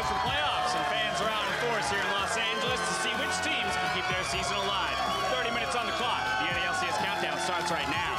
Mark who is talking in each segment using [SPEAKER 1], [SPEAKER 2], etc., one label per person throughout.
[SPEAKER 1] push for playoffs, and fans are out in force here in Los Angeles to see which teams can keep their season alive. 30 minutes on the clock. The NA LCS Countdown starts right now.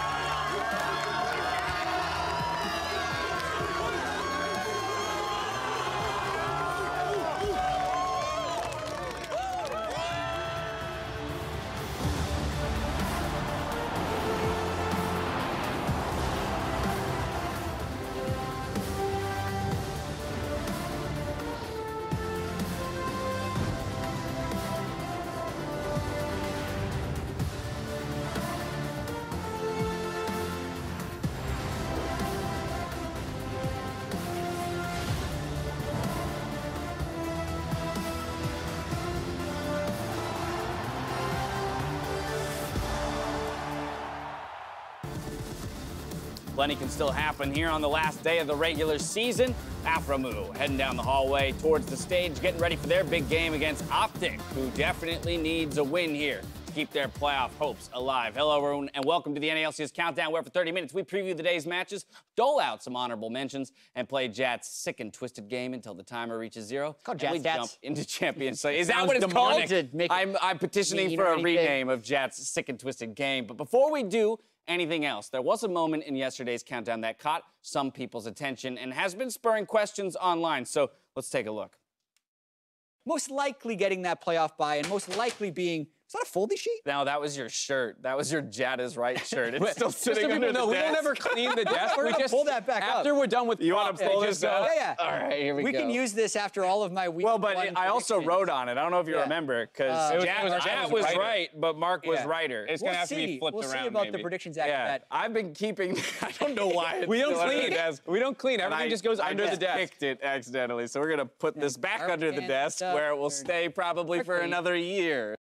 [SPEAKER 1] Plenty can still happen here on the last day of the regular season. Aframu heading down the hallway towards the stage, getting ready for their big game against Optic, who definitely needs a win here to keep their playoff hopes alive. Hello, everyone, and welcome to the NA LCS Countdown, where for 30 minutes we preview the day's matches, dole out some honorable mentions, and play Jat's sick and twisted game until the timer reaches zero.
[SPEAKER 2] Called
[SPEAKER 1] and we
[SPEAKER 2] Jat's
[SPEAKER 1] jump into champions. So is that what it's called? I'm petitioning for a rename of Jat's sick and twisted game. But before we do anything else, there was a moment in yesterday's countdown that caught some people's attention and has been spurring questions online. So let's take a look.
[SPEAKER 2] Most likely getting that playoff bye and most likely being, is that a foldy sheet?
[SPEAKER 1] No, that was your shirt. That was your Jat is right shirt. It's still sitting under the desk.
[SPEAKER 3] We don't ever clean the desk.
[SPEAKER 2] We're gonna pull that back up.
[SPEAKER 3] After we're done with
[SPEAKER 1] you want to pull this up?
[SPEAKER 2] Yeah.
[SPEAKER 1] All right, here we go.
[SPEAKER 2] We can use this after all of my week.
[SPEAKER 1] Well, but I also wrote on it. I don't know if you remember, because Jat was right, but Mark was righter.
[SPEAKER 3] It's going to have to be flipped around,
[SPEAKER 2] We'll see about the predictions after that.
[SPEAKER 1] I've been keeping, I don't know why.
[SPEAKER 3] We don't clean. We don't clean. Everything just goes under the desk.
[SPEAKER 1] I picked it accidentally, so we're going to put this back under the desk where it will stay probably for another year.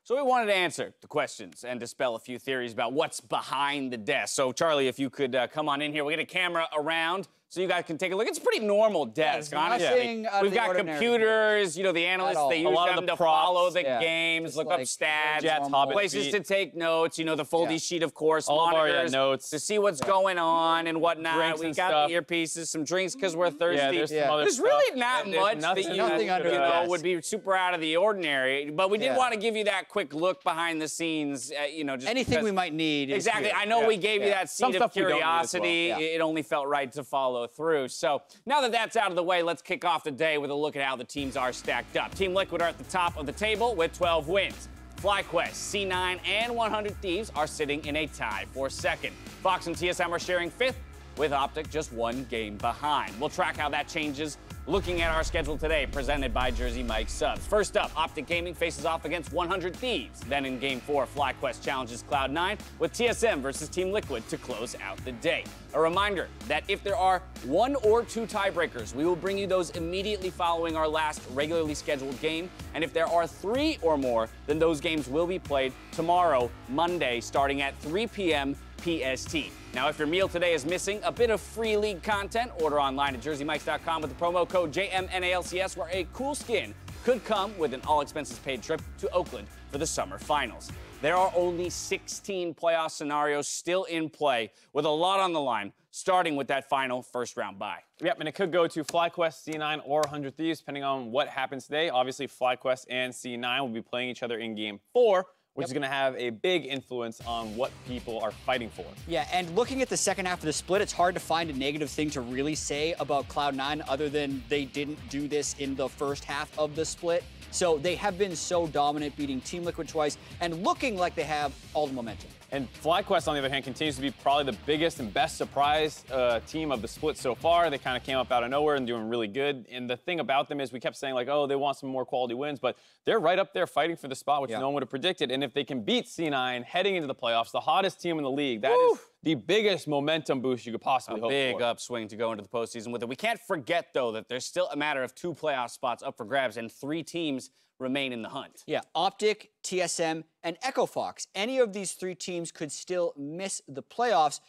[SPEAKER 1] So we wanted to answer the questions and dispel a few theories about what's behind the desk. So Charlie, if you could come on in here, we'll get a camera around so you guys can take a look. It's a pretty normal desk, honestly. We've got computers, you know, the analysts, they use them to follow the games, look up stats, places to take notes, you know, the foldy sheet, of course, monitors
[SPEAKER 3] notes
[SPEAKER 1] to see what's going on and whatnot. We got the earpieces, some drinks because we're thirsty. There's really not much that you know would be super out of the ordinary, but we did want to give you that quick look behind the scenes, you know, just
[SPEAKER 2] anything we might need.
[SPEAKER 1] Exactly. I know we gave you that seed of curiosity. It only felt right to follow through. So now that that's out of the way, let's kick off the day with a look at how the teams are stacked up. Team Liquid are at the top of the table with 12 wins. FlyQuest, C9, and 100 Thieves are sitting in a tie for second. Fox and TSM are sharing fifth, with Optic just one game behind. We'll track how that changes looking at our schedule today, presented by Jersey Mike Subs. First up, Optic Gaming faces off against 100 Thieves. Then in Game 4, FlyQuest challenges Cloud9 with TSM versus Team Liquid to close out the day. A reminder that if there are 1 or 2 tiebreakers, we will bring you those immediately following our last regularly scheduled game. And if there are 3 or more, then those games will be played tomorrow, Monday, starting at 3 p.m. PST. Now, if your meal today is missing a bit of free league content, order online at jerseymikes.com with the promo code JMNALCS, where a cool skin could come with an all-expenses-paid trip to Oakland for the summer finals. There are only 16 playoff scenarios still in play, with a lot on the line, starting with that final first-round bye.
[SPEAKER 3] Yep, and it could go to FlyQuest, C9, or 100 Thieves, depending on what happens today. Obviously, FlyQuest and C9 will be playing each other in Game 4, which is going to have a big influence on what people are fighting for.
[SPEAKER 2] Yeah, and looking at the second half of the split, it's hard to find a negative thing to really say about Cloud9 other than they didn't do this in the first half of the split. So they have been so dominant, beating Team Liquid twice and looking like they have all the momentum.
[SPEAKER 3] And FlyQuest, on the other hand, continues to be probably the biggest and best surprise team of the split so far. They kind of came up out of nowhere and doing really good. And the thing about them is we kept saying, like, oh, they want some more quality wins, but they're right up there fighting for the spot, which no one would have predicted. And if they can beat C9 heading into the playoffs, the hottest team in the league, that is the biggest momentum boost you could possibly hope for.
[SPEAKER 1] A big upswing to go into the postseason with it. We can't forget, though, that there's still a matter of 2 playoff spots up for grabs, and 3 teams remain in the hunt.
[SPEAKER 2] Yeah, Optic, TSM, and Echo Fox. Any of these 3 teams could still miss the playoffs,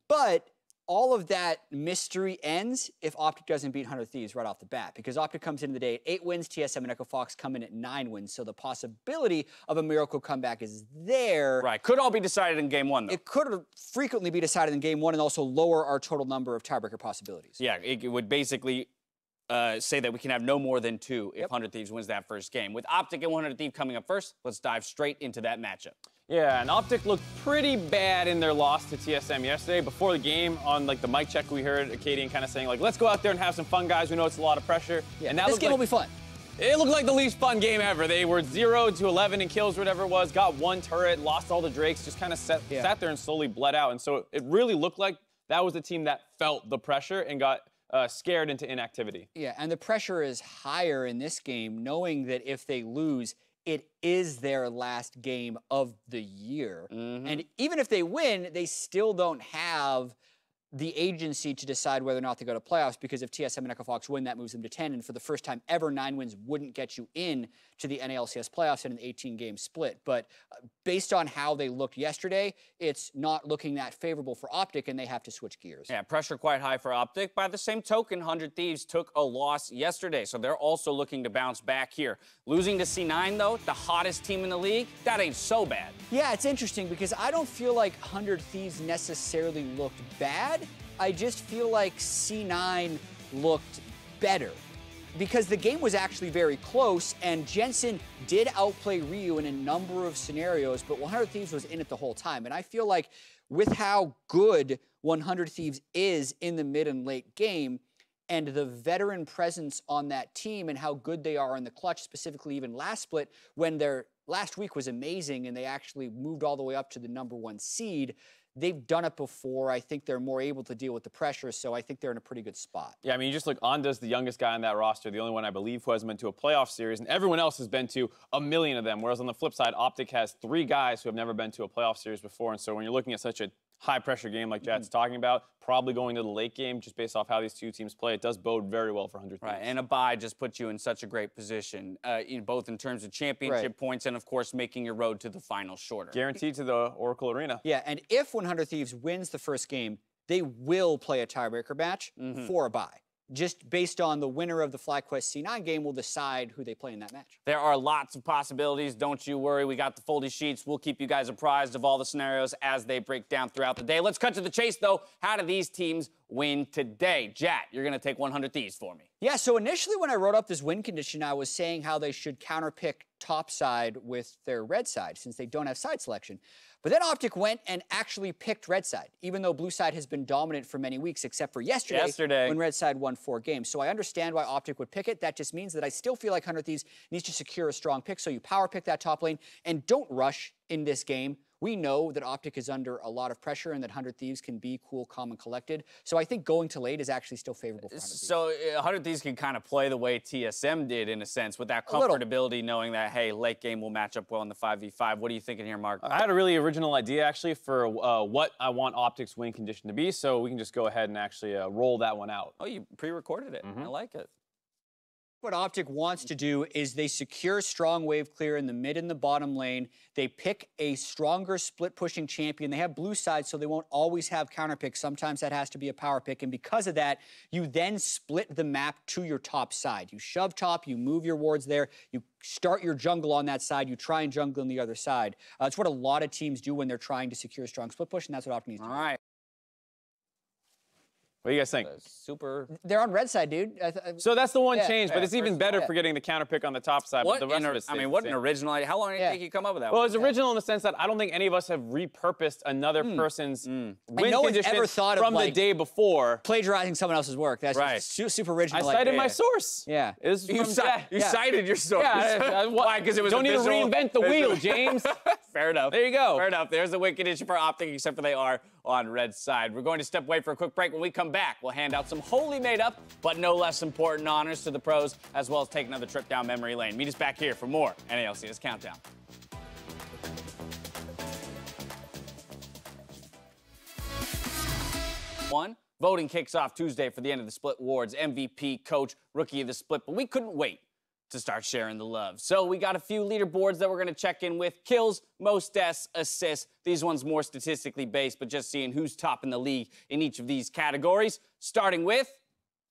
[SPEAKER 2] but all of that mystery ends if Optic doesn't beat 100 Thieves right off the bat, because Optic comes into the day at 8 wins, TSM and Echo Fox come in at 9 wins, so the possibility of a miracle comeback is there.
[SPEAKER 1] Right, could all be decided in Game 1, though.
[SPEAKER 2] It could frequently be decided in Game 1 and also lower our total number of tiebreaker possibilities.
[SPEAKER 1] Yeah, it would basically say that we can have no more than 2 if 100 Thieves wins that first game. With Optic and 100 Thieves coming up first, let's dive straight into that matchup.
[SPEAKER 3] Yeah, and Optic looked pretty bad in their loss to TSM yesterday. Before the game, on like the mic check, we heard Acadian kind of saying like, "Let's go out there and have some fun, guys. We know it's a lot of pressure."
[SPEAKER 2] Yeah,
[SPEAKER 3] and that
[SPEAKER 2] this game will be fun.
[SPEAKER 3] It looked like the least fun game ever. They were 0 to 11 in kills, whatever it was. Got 1 turret, lost all the Drakes, just kind of sat there and slowly bled out. And so it really looked like that was the team that felt the pressure and got scared into inactivity.
[SPEAKER 2] Yeah, and the pressure is higher in this game, knowing that if they lose, it is their last game of the year. And even if they win, they still don't have the agency to decide whether or not to go to playoffs, because if TSM and EchoFox win, that moves them to 10, and for the first time ever, 9 wins wouldn't get you in to the NA LCS playoffs in an 18-game split. But based on how they looked yesterday, it's not looking that favorable for Optic, and they have to switch gears.
[SPEAKER 1] Yeah, pressure quite high for Optic. By the same token, 100 Thieves took a loss yesterday, so they're also looking to bounce back here. Losing to C9, though, the hottest team in the league, that ain't so bad.
[SPEAKER 2] Yeah, it's interesting because I don't feel like 100 Thieves necessarily looked bad. I just feel like C9 looked better because the game was actually very close, and Jensen did outplay Ryu in a number of scenarios, but 100 Thieves was in it the whole time. And I feel like with how good 100 Thieves is in the mid and late game, and the veteran presence on that team and how good they are in the clutch, specifically even last split, when their last week was amazing and they actually moved all the way up to the #1 seed. They've done it before. I think they're more able to deal with the pressure, so I think they're in a pretty good spot.
[SPEAKER 3] Yeah, I mean, you just look, Onda's the youngest guy on that roster, the only one I believe who hasn't been to a playoff series, and everyone else has been to a million of them, whereas on the flip side, Optic has 3 guys who have never been to a playoff series before, and so when you're looking at such a high-pressure game like Jad's talking about, probably going to the late game just based off how these two teams play, it does bode very well for 100 Thieves.
[SPEAKER 1] Right, and a bye just puts you in such a great position, both in terms of championship points and, of course, making your road to the final shorter.
[SPEAKER 3] Guaranteed to the Oracle Arena.
[SPEAKER 2] Yeah, and if 100 Thieves wins the first game, they will play a tiebreaker match for a bye. Just based on the winner of the FlyQuest C9 game will decide who they play in that match.
[SPEAKER 1] There are lots of possibilities. Don't you worry. We got the foldy sheets. We'll keep you guys apprised of all the scenarios as they break down throughout the day. Let's cut to the chase, though. How do these teams win today? Jat, you're going to take 100 Thieves for me.
[SPEAKER 2] Yeah, so initially when I wrote up this win condition, I was saying how they should counterpick top side with their red side since they don't have side selection. But then Optic went and actually picked red side, even though blue side has been dominant for many weeks, except for yesterday when red side won 4 games. So I understand why Optic would pick it. That just means that I still feel like 100 Thieves needs to secure a strong pick, so you power pick that top lane and don't rush in this game. We know that Optic is under a lot of pressure and that 100 Thieves can be cool, calm, and collected. So I think going to late is actually still favorable for 100 Thieves.
[SPEAKER 1] So 100 Thieves can kind of play the way TSM did in a sense with that comfortability knowing that, hey, late game will match up well in the 5v5. What are you thinking here, Mark?
[SPEAKER 3] I had a really original idea, actually, for what I want Optic's win condition to be, so we can just go ahead and actually roll that one out.
[SPEAKER 1] Oh, you pre-recorded it. I like it.
[SPEAKER 2] What Optic wants to do is they secure strong wave clear in the mid and the bottom lane. They pick a stronger split pushing champion. They have blue side, so they won't always have counter picks. Sometimes that has to be a power pick. And because of that, you then split the map to your top side. You shove top, you move your wards there, you start your jungle on that side, you try and jungle on the other side. That's what a lot of teams do when they're trying to secure a strong split push, and that's what Optic needs to do.
[SPEAKER 1] All right.
[SPEAKER 3] What do you guys think?
[SPEAKER 2] They're on red side, dude.
[SPEAKER 3] So that's the one change, but it's even better for getting the counter pick on the top side. But the rest of it
[SPEAKER 1] I mean, what an original idea. How long did it take you to come up with that?
[SPEAKER 3] Well, it's original in the sense that I don't think any of us have repurposed another person's win condition
[SPEAKER 2] ever thought of,
[SPEAKER 3] from the day before.
[SPEAKER 2] Plagiarizing someone else's work. That's just super original.
[SPEAKER 3] I cited my source.
[SPEAKER 2] Yeah.
[SPEAKER 1] You cited your source.
[SPEAKER 3] Yeah.
[SPEAKER 1] Why? Because it was
[SPEAKER 3] Don't need to reinvent the wheel, James.
[SPEAKER 1] Fair enough.
[SPEAKER 3] There you go.
[SPEAKER 1] Fair enough. There's the win condition for Optic, except for they are on red side. We're going to step away for a quick break. When we come back, we'll hand out some wholly made up, but no less important honors to the pros, as well as take another trip down memory lane. Meet us back here for more NA LCS Countdown. Voting kicks off Tuesday for the end of the split awards, MVP, coach, rookie of the split, but we couldn't wait to start sharing the love. So we got a few leaderboards that we're going to check in with. Kills, most deaths, assists. These ones more statistically based, but just seeing who's top in the league in each of these categories. Starting with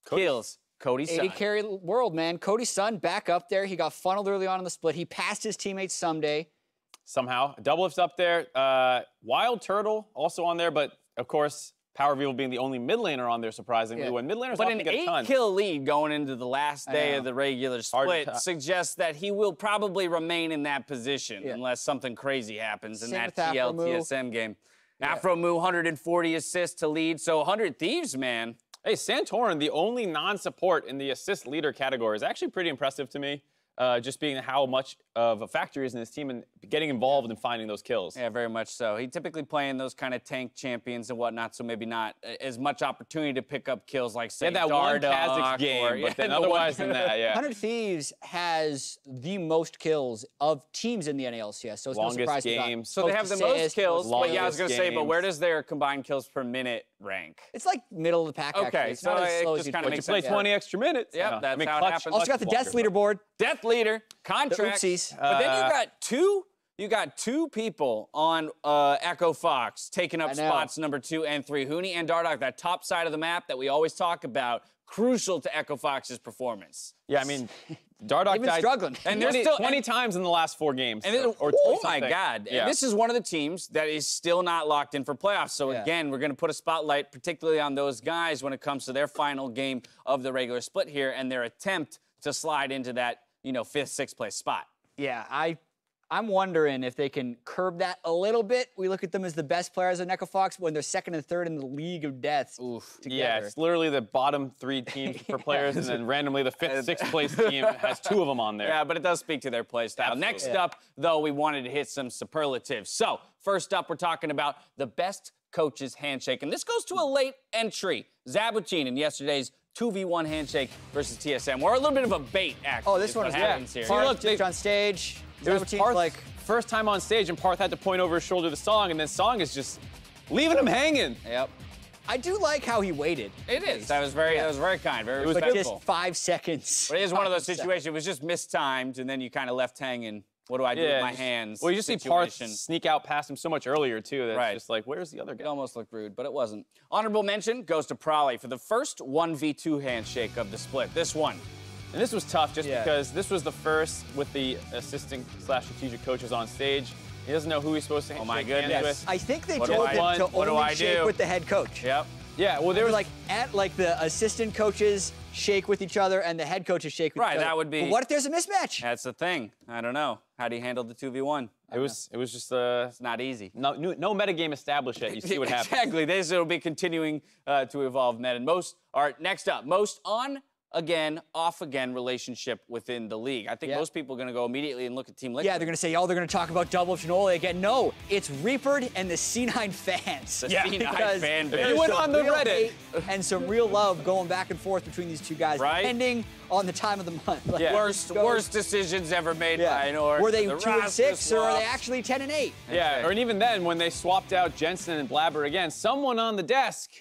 [SPEAKER 1] kills. Cody Sun.
[SPEAKER 2] 80 carry world, man. Cody Sun back up there. He got funneled early on in the split. He passed his teammates somehow.
[SPEAKER 3] Double lift's up there. Wild Turtle also on there, but of course, Power of Evil being the only mid laner on there, surprisingly, when mid laners
[SPEAKER 1] but
[SPEAKER 3] often
[SPEAKER 1] an
[SPEAKER 3] get a ton.
[SPEAKER 1] 8-kill lead going into the last day of the regular split suggests that he will probably remain in that position unless something crazy happens in that TL-TSM game. Afro-Moo, 140 assists to lead, so 100 Thieves, man.
[SPEAKER 3] Hey, Santorin, the only non-support in the assist leader category, is actually pretty impressive to me. Just being how much of a factor he is in his team and getting involved in finding those kills.
[SPEAKER 1] Yeah, very much so. He typically playing those kind of tank champions and whatnot, so maybe not as much opportunity to pick up kills like, say,
[SPEAKER 3] that one Kha'Zix game, but then otherwise than that,
[SPEAKER 2] 100 Thieves has the most kills of teams in the NA LCS, so it's no surprise.
[SPEAKER 3] Games.
[SPEAKER 1] So they have the most kills, but yeah, I was going to say, but where does their combined kills per minute rank?
[SPEAKER 2] It's like middle of the pack,
[SPEAKER 1] okay,
[SPEAKER 2] It's
[SPEAKER 1] so
[SPEAKER 2] not as slow
[SPEAKER 1] it
[SPEAKER 2] as
[SPEAKER 1] just kind of makes
[SPEAKER 3] sense. You play 20 extra minutes.
[SPEAKER 1] Yep, that's how it happens.
[SPEAKER 2] Also got the Death leaderboard.
[SPEAKER 1] Death leader, contract. But then you got two people on Echo Fox taking up spots number 2 and 3. Huni and Dardoch, that top side of the map that we always talk about, crucial to Echo Fox's performance.
[SPEAKER 3] Yeah, I mean, Dardoch died
[SPEAKER 2] struggling.
[SPEAKER 1] And they're still
[SPEAKER 3] 20 times in the last 4 games.
[SPEAKER 1] And oh my God. Yeah. This is one of the teams that is still not locked in for playoffs. So again, we're going to put a spotlight particularly on those guys when it comes to their final game of the regular split here and their attempt to slide into that, 5th, 6th place spot.
[SPEAKER 2] Yeah, I'm wondering if they can curb that a little bit. We look at them as the best players on Echo Fox when they're 2nd and 3rd in the League of Deaths. Together.
[SPEAKER 3] Yeah, it's literally the bottom 3 teams for players, and then randomly the 5th, 6th place team has 2 of them on there.
[SPEAKER 1] Yeah, but it does speak to their play style.
[SPEAKER 3] Absolutely.
[SPEAKER 1] Next up, though, we wanted to hit some superlatives. So first up, we're talking about the best coach's handshake, and this goes to a late entry. Zabutin in yesterday's 2v1 handshake versus TSM. We're a little bit of a bait, actually.
[SPEAKER 2] Oh, this one is
[SPEAKER 1] here.
[SPEAKER 2] So look, just on stage.
[SPEAKER 3] It was Parth's first time on stage, and Parth had to point over his shoulder to Song, and then Song is just leaving him hanging.
[SPEAKER 1] Yep.
[SPEAKER 2] I do like how he waited.
[SPEAKER 1] It is. That was very kind, very
[SPEAKER 2] respectful.
[SPEAKER 1] respectful.
[SPEAKER 2] Just 5 seconds.
[SPEAKER 1] But it is one of those situations. It was just mistimed, and then you kind of left hanging. What do I do with my hands?
[SPEAKER 3] Well, you just see Parth sneak out past him so much earlier, too. That's just like, where's the other guy?
[SPEAKER 1] It almost looked rude, but it wasn't. Honorable mention goes to Prolly for the first 1v2 handshake of the split. This one.
[SPEAKER 3] And this was tough just because this was the first with the assistant/strategic coaches on stage. He doesn't know who he's supposed to handshake hands with.
[SPEAKER 2] I think they told him to only shake with the head coach.
[SPEAKER 1] Yep.
[SPEAKER 3] Yeah, well, there was
[SPEAKER 2] like the assistant coaches shake with each other and the head coaches shake with each other.
[SPEAKER 1] That would be.
[SPEAKER 2] But what if there's a mismatch?
[SPEAKER 1] That's the thing. I don't know. How do you handle the 2v1?
[SPEAKER 3] It was just
[SPEAKER 1] it's not easy.
[SPEAKER 3] No metagame established yet. You see what happens.
[SPEAKER 1] Exactly. It'll be continuing to evolve meta. Next up, most on again, off again relationship within the league. I think most people are going to go immediately and look at Team Liquid.
[SPEAKER 2] Yeah, they're going to say, they're going to talk about Double Cannoli again. No, it's Reaper and the C9 fans.
[SPEAKER 1] The C9 fan base.
[SPEAKER 3] They went on the Reddit.
[SPEAKER 2] And some real love going back and forth between these two guys, depending on the time of the month.
[SPEAKER 1] Like, worst decisions ever made by an org.
[SPEAKER 2] Were they 2-6 or are they actually 10-8?
[SPEAKER 3] Yeah, or even then, when they swapped out Jensen and Blabber again, someone on the desk.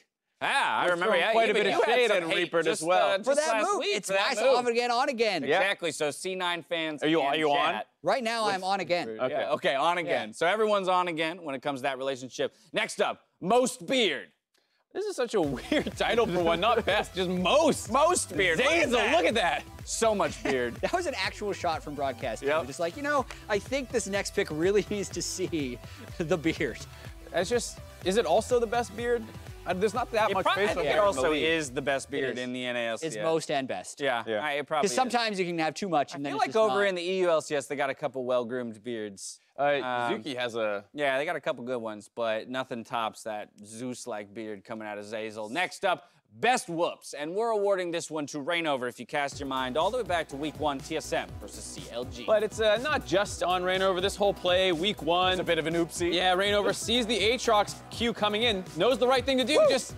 [SPEAKER 1] I remember
[SPEAKER 3] quite a bit of shade at Reaper as well.
[SPEAKER 2] For that move, it's nice off again, on again.
[SPEAKER 1] Exactly. So C9 fans.
[SPEAKER 3] Are you on?
[SPEAKER 2] Right now, I'm on again.
[SPEAKER 1] Okay, on again. So everyone's on again when it comes to that relationship. Next up, most beard.
[SPEAKER 3] This is such a weird title for one, not best, just most.
[SPEAKER 1] Most beard.
[SPEAKER 3] Zazel, look at that.
[SPEAKER 1] So much beard.
[SPEAKER 2] That was an actual shot from broadcast. Just like, I think this next pick really needs to see the beard.
[SPEAKER 3] It's just, is it also the best beard? There's not that much facial hair.
[SPEAKER 1] It also is the best beard in the NA LCS.
[SPEAKER 2] It's most and best.
[SPEAKER 1] Yeah. It probably
[SPEAKER 2] Because sometimes you can have too much, and then
[SPEAKER 1] I feel like over in the EU LCS, they got a couple well-groomed beards.
[SPEAKER 3] Zuki has a...
[SPEAKER 1] Yeah, they got a couple good ones, but nothing tops that Zeus-like beard coming out of Zazel. Next up, best whoops. And we're awarding this one to Reignover if you cast your mind all the way back to Week 1 TSM versus CLG.
[SPEAKER 3] But it's not just on Reignover. This whole play, Week 1.
[SPEAKER 1] It's a bit of an oopsie.
[SPEAKER 3] Yeah, Reignover sees the Aatrox Q coming in, knows the right thing to do, just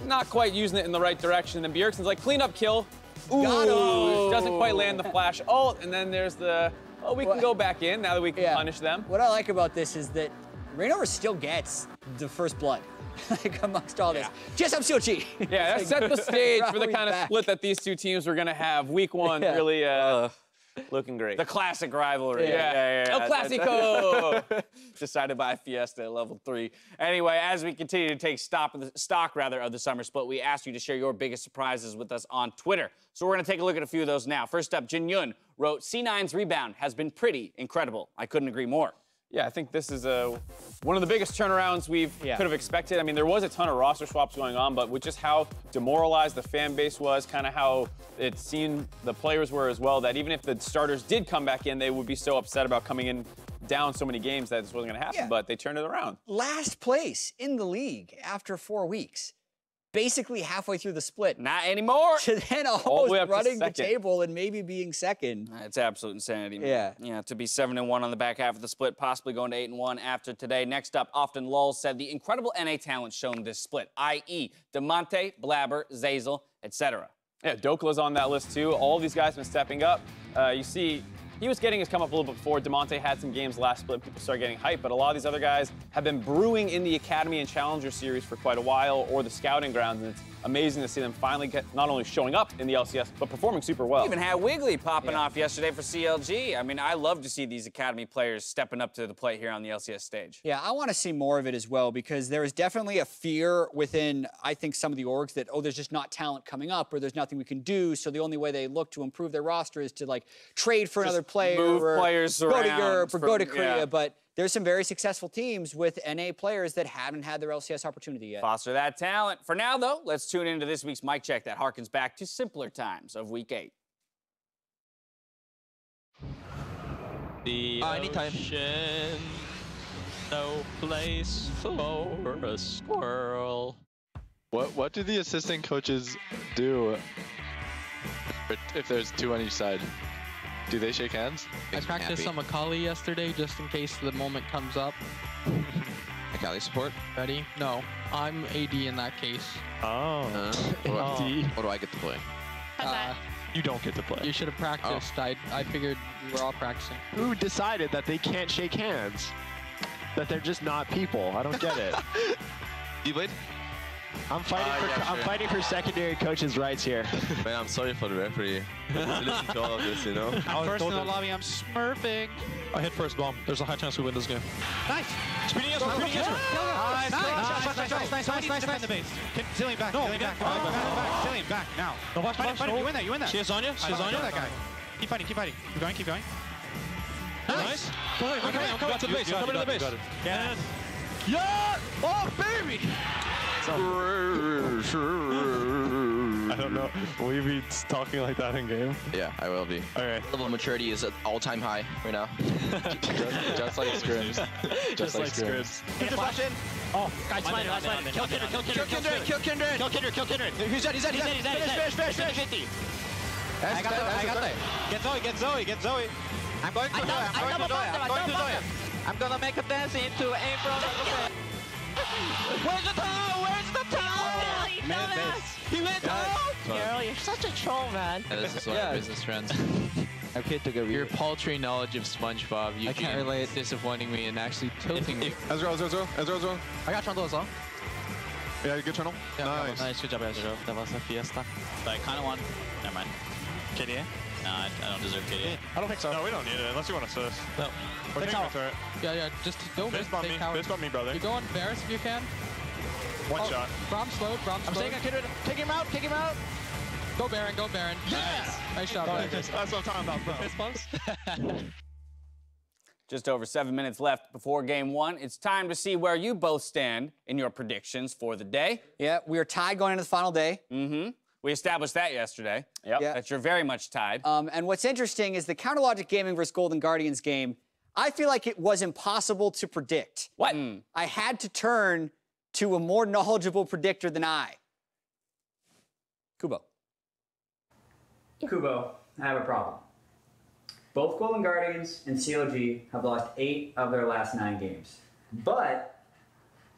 [SPEAKER 3] not quite using it in the right direction. Then Bjergsen's like, clean up kill. Ooh, doesn't quite land the flash ult, and then there's the... Oh, we can go back in now that we can punish them.
[SPEAKER 2] What I like about this is that Reignover still gets the first blood, like amongst all this. Just I'm still cheating.
[SPEAKER 3] Yeah, that set the stage for the kind of split that these two teams were going to have. Week 1 really looking great.
[SPEAKER 1] The classic rivalry.
[SPEAKER 3] El Clasico.
[SPEAKER 1] Decided by Fiesta at level 3. Anyway, as we continue to take stock of the summer split, we asked you to share your biggest surprises with us on Twitter. So we're going to take a look at a few of those now. First up, Jin Yun wrote, C9's rebound has been pretty incredible. I couldn't agree more.
[SPEAKER 3] Yeah, I think this is one of the biggest turnarounds we could have expected. I mean, there was a ton of roster swaps going on, but with just how demoralized the fan base was, kind of how it seemed the players were as well, that even if the starters did come back in, they would be so upset about coming in down so many games that this wasn't going to happen, but they turned it around.
[SPEAKER 2] Last place in the league after 4 weeks. Basically halfway through the split.
[SPEAKER 1] Not anymore.
[SPEAKER 2] To then almost running the table and maybe being second.
[SPEAKER 1] It's absolute insanity.
[SPEAKER 2] Yeah.
[SPEAKER 1] Yeah, to be 7-1 on the back half of the split, possibly going to 8-1 after today. Next up, Often Lol said the incredible NA talent shown this split, i.e. Demonte, Blabber, Zazel, etc.
[SPEAKER 3] Yeah, Dokla's on that list too. All these guys have been stepping up. You see, he was getting his come up a little bit before. Demonte had some games last split. People started getting hyped, but a lot of these other guys have been brewing in the Academy and Challenger series for quite a while, or the scouting grounds, and it's amazing to see them finally get not only showing up in the LCS, but performing super well.
[SPEAKER 1] We even had Wiggly popping off yesterday for CLG. I mean, I love to see these Academy players stepping up to the plate here on the LCS stage.
[SPEAKER 2] Yeah, I want to see more of it as well, because there is definitely a fear within, I think, some of the orgs that, oh, there's just not talent coming up, or there's nothing we can do, so the only way they look to improve their roster is to, like, trade for another player,
[SPEAKER 1] move
[SPEAKER 2] or
[SPEAKER 1] players
[SPEAKER 2] go to
[SPEAKER 1] around
[SPEAKER 2] Europe, or go to Korea,
[SPEAKER 1] yeah.
[SPEAKER 2] But there's some very successful teams with NA players that haven't had their LCS opportunity yet.
[SPEAKER 1] Foster that talent. For now, though, let's tune into this week's mic check that harkens back to simpler times of Week 8.
[SPEAKER 4] The ocean, no place for a squirrel.
[SPEAKER 5] What do the assistant coaches do if there's two on each side? Do they shake hands?
[SPEAKER 4] I practiced some Akali yesterday just in case the moment comes up.
[SPEAKER 6] Akali support?
[SPEAKER 4] Ready? No, I'm AD in that case.
[SPEAKER 5] Oh.
[SPEAKER 6] What do I get to play?
[SPEAKER 5] You don't get to play.
[SPEAKER 4] You should have practiced.
[SPEAKER 6] Oh.
[SPEAKER 4] I figured we were all practicing.
[SPEAKER 7] Who decided that they can't shake hands? That they're just not people? I don't get it.
[SPEAKER 6] D-Blade?
[SPEAKER 7] I'm fighting for secondary coaches' rights here.
[SPEAKER 6] Man, I'm sorry for the referee. To listen to all of this, you know?
[SPEAKER 8] First in the lobby, I'm smurfing.
[SPEAKER 9] I hit first bomb. There's a high chance we win this game.
[SPEAKER 8] Nice.
[SPEAKER 9] Speeding us, speeding us.
[SPEAKER 8] Nice. Defend the base. Zillion back. Zillion back. Zillion back now.
[SPEAKER 9] No, watch.
[SPEAKER 8] You win that. You win that.
[SPEAKER 9] She is on you. She's on you.
[SPEAKER 8] That guy. Keep fighting. Keep going.
[SPEAKER 9] Nice. I'm coming to the base. I'm coming to the base.
[SPEAKER 8] Yeah. Oh, baby.
[SPEAKER 5] I don't know. Will you be talking like that in game?
[SPEAKER 6] Yeah, I will be.
[SPEAKER 5] Okay.
[SPEAKER 6] Level of maturity is at all-time high right now.
[SPEAKER 5] just like scrims. Just like scrims.
[SPEAKER 8] Get the flash in.
[SPEAKER 9] Oh,
[SPEAKER 8] guys, fine. Kill Kindred.
[SPEAKER 6] He's dead.
[SPEAKER 8] Finish. I got that. Get Zoe. I'm going to Zoe. I'm gonna make a dance into aim from Where's the tower? He went out!
[SPEAKER 10] Carol, you're such a troll, man.
[SPEAKER 4] Yeah, this is one of our business friends.
[SPEAKER 7] Okay, to go.
[SPEAKER 4] Your paltry knowledge of SpongeBob, I can't relate. Disappointing me and actually tilting me.
[SPEAKER 5] Ezra.
[SPEAKER 7] I got Trundle as well.
[SPEAKER 5] Yeah, good Trundle.
[SPEAKER 7] Yeah,
[SPEAKER 9] nice. Good job, Ezra. That was a fiesta.
[SPEAKER 8] I kind of want. Never mind. KDA? No, I don't deserve KDA.
[SPEAKER 7] I don't think so.
[SPEAKER 5] No, we don't need it unless you want to assist.
[SPEAKER 9] No.
[SPEAKER 5] Or take it.
[SPEAKER 4] Yeah, just don't
[SPEAKER 5] Base bump me. Base bump me, brother.
[SPEAKER 4] You go on Varus if you can.
[SPEAKER 5] One shot.
[SPEAKER 4] Braum slowed.
[SPEAKER 7] I'm staying on Kindred. Kick him out.
[SPEAKER 4] Go Baron.
[SPEAKER 7] Yes!
[SPEAKER 4] Nice shot, Baron.
[SPEAKER 5] That's what I'm talking about, bro.
[SPEAKER 4] Fist bumps.
[SPEAKER 1] Just over 7 minutes left before Game 1. It's time to see where you both stand in your predictions for the day.
[SPEAKER 2] Yeah, we are tied going into the final day.
[SPEAKER 1] Mm-hmm. We established that yesterday.
[SPEAKER 2] Yeah.
[SPEAKER 1] That you're very much tied.
[SPEAKER 2] And what's interesting is the Counterlogic Gaming versus Golden Guardians game, I feel like it was impossible to predict.
[SPEAKER 1] What?
[SPEAKER 2] I had to turn to a more knowledgeable predictor than I. Kubo.
[SPEAKER 11] Kubo, I have a problem. Both Golden Guardians and CLG have lost 8 of their last 9 games. But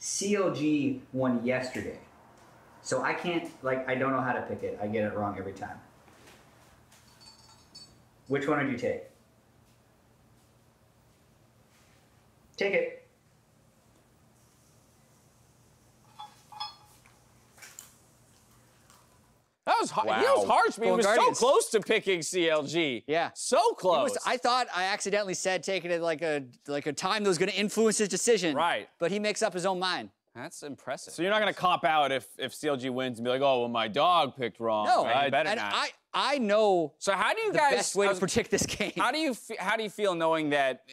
[SPEAKER 11] CLG won yesterday. So I can't, I don't know how to pick it. I get it wrong every time. Which one would you take? Take it.
[SPEAKER 1] That was hard. He was harsh. He was so close to picking CLG.
[SPEAKER 2] Yeah.
[SPEAKER 1] So close.
[SPEAKER 2] I thought I accidentally said taking it like a time that was going to influence his decision.
[SPEAKER 1] Right.
[SPEAKER 2] But he makes up his own mind.
[SPEAKER 1] That's impressive.
[SPEAKER 3] So you're not going to cop out if CLG wins and be like, oh, well, my dog picked wrong.
[SPEAKER 2] No,
[SPEAKER 3] right?
[SPEAKER 1] better
[SPEAKER 2] and
[SPEAKER 1] not.
[SPEAKER 2] I know.
[SPEAKER 1] So how do you
[SPEAKER 2] the
[SPEAKER 1] guys
[SPEAKER 2] best way to predict this game?
[SPEAKER 1] How do you feel knowing that,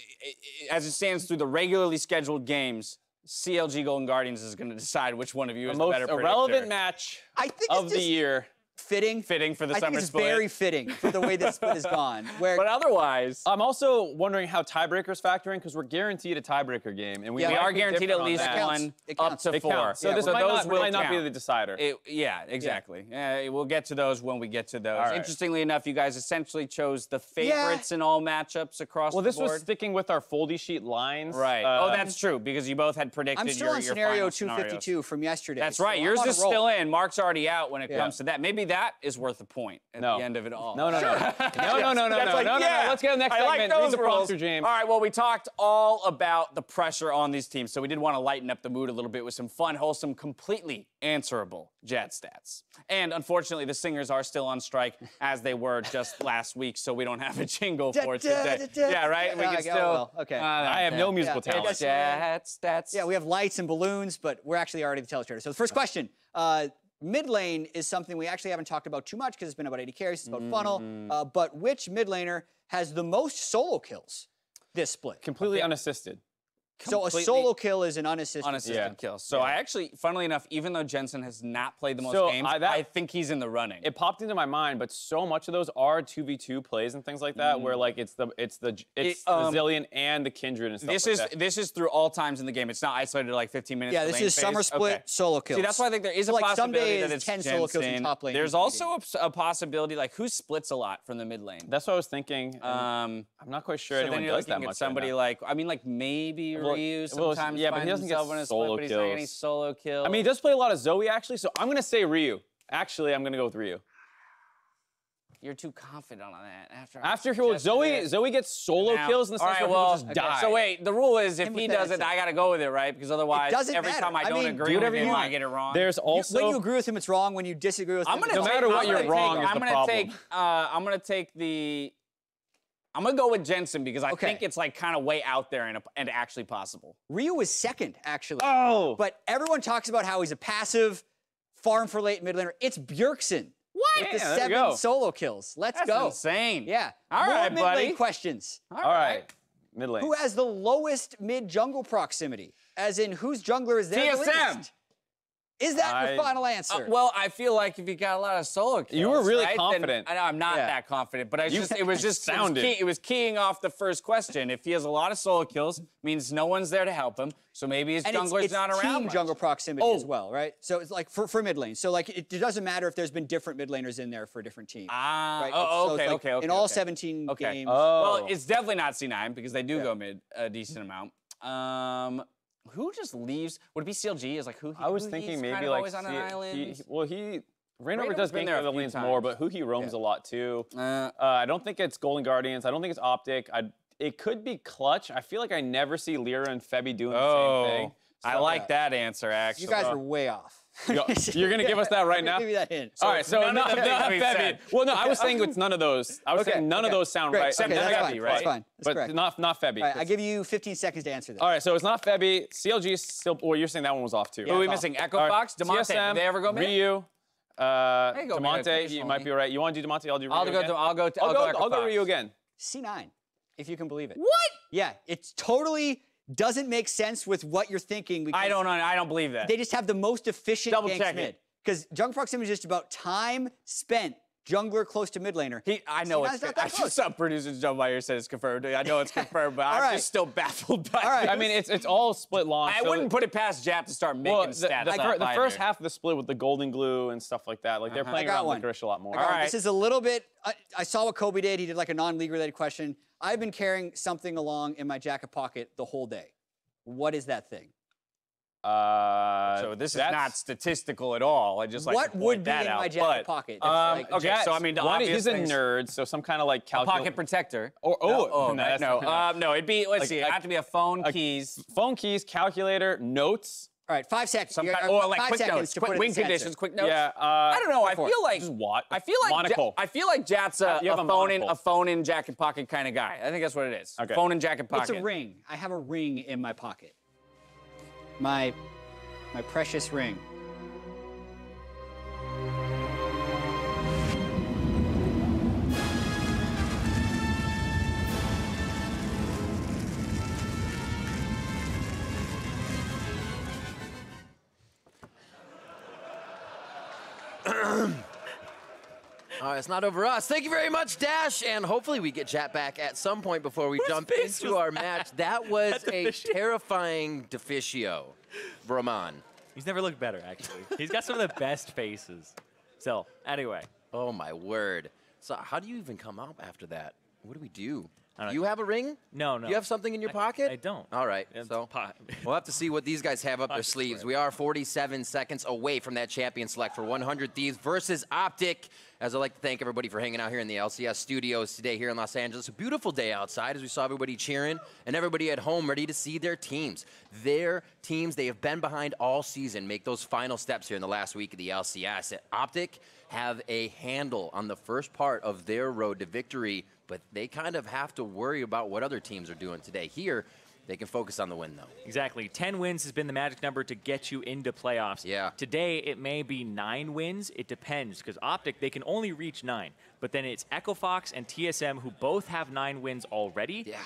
[SPEAKER 1] as it stands through the regularly scheduled games, CLG Golden Guardians is going to decide which one of you is the better predictor?
[SPEAKER 3] The most irrelevant match of the year.
[SPEAKER 2] Fitting
[SPEAKER 1] for the summer split.
[SPEAKER 2] I think it's very fitting for the way this split has gone.
[SPEAKER 1] But otherwise,
[SPEAKER 3] I'm also wondering how tiebreakers factor in because we're guaranteed a tiebreaker game, and we
[SPEAKER 1] are guaranteed at least one up to 4.
[SPEAKER 3] So this might not be the decider.
[SPEAKER 1] Yeah, exactly. We'll get to those when we get to those.
[SPEAKER 3] Right.
[SPEAKER 1] Interestingly enough, you guys essentially chose the favorites in all matchups across the board.
[SPEAKER 3] Well, this was sticking with our foldy sheet lines.
[SPEAKER 1] Right. Oh, that's true because you both had predicted
[SPEAKER 2] I'm still on scenario 252
[SPEAKER 1] scenarios.
[SPEAKER 2] from yesterday.
[SPEAKER 1] That's right. Yours is still in. Mark's already out when it comes to that. Maybe that is worth a point at the end of it all.
[SPEAKER 3] No. Let's get to the next segment.
[SPEAKER 1] I like those rules.
[SPEAKER 3] James.
[SPEAKER 1] All right, well, we talked all about the pressure on these teams, so we did want to lighten up the mood a little bit with some fun, wholesome, completely answerable Jat stats. And unfortunately, the singers are still on strike, as they were just last week, so we don't have a jingle for today. Yeah, right? We can still...
[SPEAKER 2] Okay.
[SPEAKER 3] I have no musical talent.
[SPEAKER 1] Jat stats.
[SPEAKER 2] Yeah, we have lights and balloons, but we're actually already the telestrator. So the first question, mid lane is something we actually haven't talked about too much because it's been about 80 carries, it's about funnel, but which mid laner has the most solo kills this split?
[SPEAKER 3] Completely unassisted.
[SPEAKER 2] So a solo kill is an unassisted
[SPEAKER 1] kill. So I actually, funnily enough, even though Jensen has not played the most games, I think he's in the running.
[SPEAKER 3] It popped into my mind, but so much of those are 2v2 plays and things like that, where like it's the Zillion and the Kindred and stuff like that.
[SPEAKER 1] This is through all times in the game. It's not isolated to like 15 minutes.
[SPEAKER 2] Yeah, this is summer split solo kills.
[SPEAKER 1] See, that's why I think there is a possibility that it's
[SPEAKER 2] 10 solo kills in top lane.
[SPEAKER 1] There's also a possibility like who splits a lot from the mid lane.
[SPEAKER 3] That's what I was thinking. I'm not quite sure anyone does that much.
[SPEAKER 1] Somebody like maybe Ryu sometimes.
[SPEAKER 3] Yeah, but he doesn't get solo kills.
[SPEAKER 1] But he's not getting any solo kills.
[SPEAKER 3] I mean, he does play a lot of Zoe, actually, so I'm going to say Ryu. Actually, I'm going to go with Ryu.
[SPEAKER 1] You're too confident on that.
[SPEAKER 3] After Zoe gets solo kills in the sense where people just die.
[SPEAKER 1] So wait, the rule is if he does it, I got to go with it, right? Because otherwise, every time I don't agree with him, I get it wrong.
[SPEAKER 3] There's also...
[SPEAKER 2] When you agree with him, it's wrong. When you disagree with him,
[SPEAKER 3] no matter what you're wrong is the problem.
[SPEAKER 1] I'm going to take the... I'm going to go with Jensen because I think it's like kind of way out there and actually possible.
[SPEAKER 2] Ryu was second, actually.
[SPEAKER 3] Oh!
[SPEAKER 2] But everyone talks about how he's a passive, farm for late mid laner. It's Bjergsen.
[SPEAKER 1] What?
[SPEAKER 2] With the 7 solo kills. Let's go.
[SPEAKER 1] That's insane.
[SPEAKER 2] Yeah.
[SPEAKER 1] All right,
[SPEAKER 2] mid lane questions.
[SPEAKER 3] All right. Mid lane.
[SPEAKER 2] Who has the lowest mid jungle proximity? As in, whose jungler is there?
[SPEAKER 1] TSM.
[SPEAKER 2] Is that your final answer?
[SPEAKER 1] Well, I feel like if you got a lot of solo kills,
[SPEAKER 3] you were really
[SPEAKER 1] right,
[SPEAKER 3] confident.
[SPEAKER 1] Then, I'm not that confident, but it was keying off the first question. If he has a lot of solo kills, means no one's there to help him, so maybe his jungler's not around.
[SPEAKER 2] Team jungle proximity as well, right? So it's like for mid lane. So like it doesn't matter if there's been different mid laners in there for a different team.
[SPEAKER 1] Right?
[SPEAKER 2] Okay. In all 17 games.
[SPEAKER 1] Well, it's definitely not C9 because they do go mid a decent amount. Who just leaves? Would it be CLG? Is like who?
[SPEAKER 3] I was thinking maybe like
[SPEAKER 1] always on an island.
[SPEAKER 3] Rainover does gank the lanes more, but who he roams a lot too. I don't think it's Golden Guardians. I don't think it's Optic. It could be Clutch. I feel like I never see Lyra and Febby doing the same thing. So,
[SPEAKER 1] I like that answer, actually.
[SPEAKER 2] You guys are way off.
[SPEAKER 3] You're going to give us that right now?
[SPEAKER 2] Give me that hint.
[SPEAKER 3] All right, so not Febby. Well, no, I was saying it's none of those. I was saying none of those sound right.
[SPEAKER 2] Okay, that's fine.
[SPEAKER 3] Right?
[SPEAKER 2] That's fine. That's
[SPEAKER 3] but not Febby.
[SPEAKER 2] All right, I give you 15 seconds to answer that.
[SPEAKER 3] All right, so it's not Febby. CLG is still... Well, you're saying that one was off, too.
[SPEAKER 1] Who are we missing? Echo Fox? Demonte. Did they ever go mid?
[SPEAKER 3] Ryu. Demonte, you might be right. You want to do Demonte? I'll do Ryu again. I'll go Ryu again.
[SPEAKER 2] C9, if you can believe it.
[SPEAKER 1] What?
[SPEAKER 2] Yeah, it's totally... doesn't make sense with what you're thinking.
[SPEAKER 1] I don't believe that.
[SPEAKER 2] They just have the most efficient ganks
[SPEAKER 1] mid.
[SPEAKER 2] It. Because jungle proximity is just about time spent jungler close to mid laner.
[SPEAKER 1] I know it's I saw producers jump by here said it's confirmed. I know it's confirmed, but I'm just still baffled by it.
[SPEAKER 3] I mean, it's all split launch.
[SPEAKER 1] I wouldn't put it past Jap to start making stats.
[SPEAKER 3] The first half of the split with the golden glue and stuff like that, like they're playing around licorice a lot more.
[SPEAKER 2] All right. This is a little bit, I saw what Kobe did. He did like a non-league related question. I've been carrying something along in my jacket pocket the whole day. What is that thing?
[SPEAKER 1] So this is not statistical at all. I just like
[SPEAKER 2] what
[SPEAKER 1] to
[SPEAKER 2] would be
[SPEAKER 1] that
[SPEAKER 2] in
[SPEAKER 1] out.
[SPEAKER 2] my jacket pocket?
[SPEAKER 1] Okay, so I mean,
[SPEAKER 3] he's a nerd, so some kind of like
[SPEAKER 1] pocket protector. No, it'd be. Let's see. It'd have to be a phone keys.
[SPEAKER 3] Phone keys, calculator, notes.
[SPEAKER 2] All right, 5 seconds.
[SPEAKER 1] Or like quick notes, win conditions, quick notes.
[SPEAKER 3] Yeah.
[SPEAKER 1] I don't know. I feel like
[SPEAKER 3] just what?
[SPEAKER 1] I feel like
[SPEAKER 3] monocle.
[SPEAKER 1] I feel like Jat's a phone in jacket pocket kind of guy. I think that's what it is.
[SPEAKER 3] Okay.
[SPEAKER 1] Phone in jacket pocket.
[SPEAKER 2] It's a ring. I have a ring in my pocket. My My precious ring.
[SPEAKER 12] All right, it's not over us. Thank you very much, Dash, and hopefully we get chat back at some point before we jump into our match. That was a terrifying Deficio, Brahman.
[SPEAKER 13] He's never looked better, actually. He's got some of the best faces. So, anyway.
[SPEAKER 12] Oh, my word. So how do you even come up after that? What do we do? You have a ring?
[SPEAKER 13] No, no.
[SPEAKER 12] You have something in your pocket?
[SPEAKER 13] I don't.
[SPEAKER 12] All right, so we'll have to see what these guys have up their sleeves. We are 47 seconds away from that champion select for 100 Thieves versus Optic. As I'd like to thank everybody for hanging out here in the LCS studios today here in Los Angeles. A beautiful day outside as we saw everybody cheering and everybody at home ready to see their teams. Their teams they have been behind all season make those final steps here in the last week of the LCS. Optic have a handle on the first part of their road to victory, but they kind of have to worry about what other teams are doing today. Here, they can focus on the win, though.
[SPEAKER 13] Exactly. 10 wins has been the magic number to get you into playoffs.
[SPEAKER 12] Yeah.
[SPEAKER 13] Today, it may be 9 wins. It depends, because Optic, they can only reach 9. But then it's EchoFox and TSM, who both have 9 wins already.
[SPEAKER 12] Yeah.